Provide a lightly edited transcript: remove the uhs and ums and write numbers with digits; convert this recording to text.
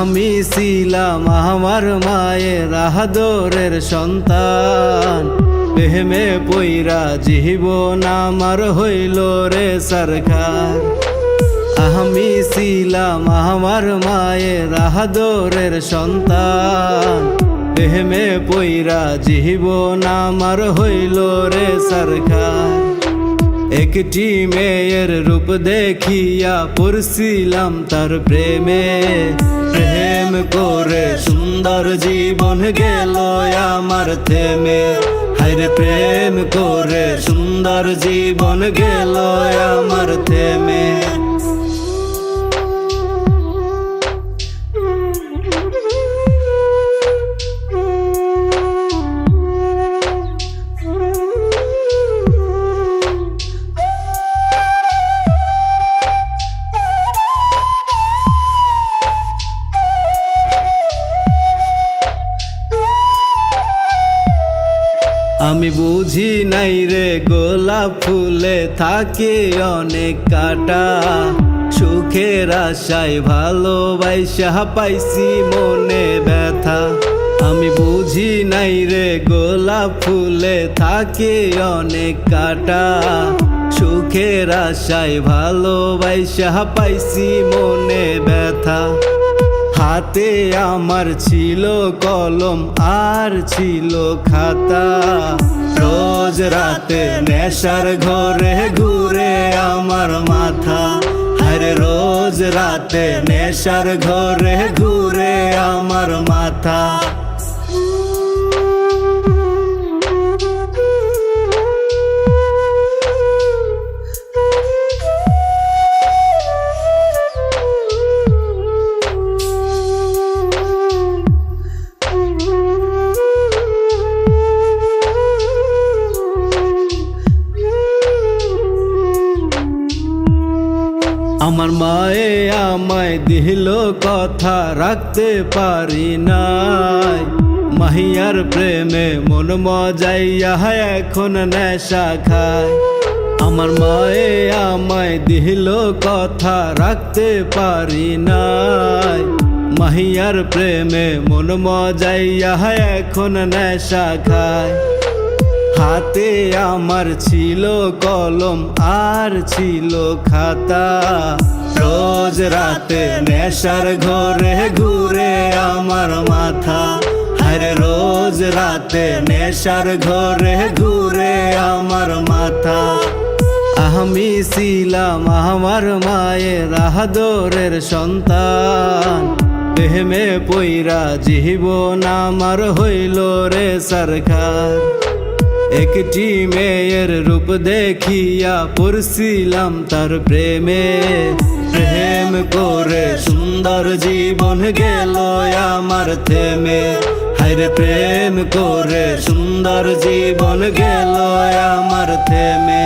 আমি ছিলাম আমার মায়ের আদরের সন্তান, প্রেমে পইরা জীবন আমার হইল রে সরকার। আমি ছিলাম আমার মায়ের আদরের সন্তান, প্রেমে পইরা জীবন আমার হইল রে সরকার। একটি মেয়ের রূপ দেখিয়া পড়ছিলাম তার প্রেমে, প্রেম করে সুন্দর জীবন গেল আমার থেমে। হায়রে প্রেম করে সুন্দর জীবন গেল আমার থেমে। আমি বুঝি নাই রে গোলাপ ফুলে থাকে অনেক কাঁটা, সুখের আশায় ভালোবাসা পাইছি মনে ব্যথা। আমি বুঝি নাই রে গোলাপ ফুলে থাকে অনেক কাঁটা, সুখের আশায় ভালোবাসা পাইছি মনে ব্যথা। হাতে আমার ছিল কলম আর ছিল খাতা, রোজ রাতে নেশার ঘরে ঘুরে আমার মাথা। আরে রোজ রাতে নেশার ঘরে ঘুরে আমার মাথা। আমার মায়ে আমায় দিল কথা রাখতে পারি নাই, মাহিয়ার প্রেমে মন মজাইয়া এখন নেশা খায়। আমার মায়ে আমায় দিল কথা রাখতে পারি নাই, মাহিয়ার প্রেমে মন মজাইয়া এখন নেশা খায়। হাতে আমার ছিল কলম আর ছিল খাতা, রোজ রাতে নেশার ঘরে ঘুরে আমার মাথা। আরে রোজ রাতে নেশার ঘরে ঘুরে আমার মাথা। আমি ছিলাম আমার মায়ের আদরের সন্তান, প্রেমে পইরা জীবন আমার হইল রে সরকার। একটি মেয়ের রূপ দেখিয়া পড়ছিলাম তার প্রেমে, প্রেম করে সুন্দর জীবন গেল আমার থেমে। হায়রে প্রেম করে সুন্দর জীবন গেল আমার থেমে।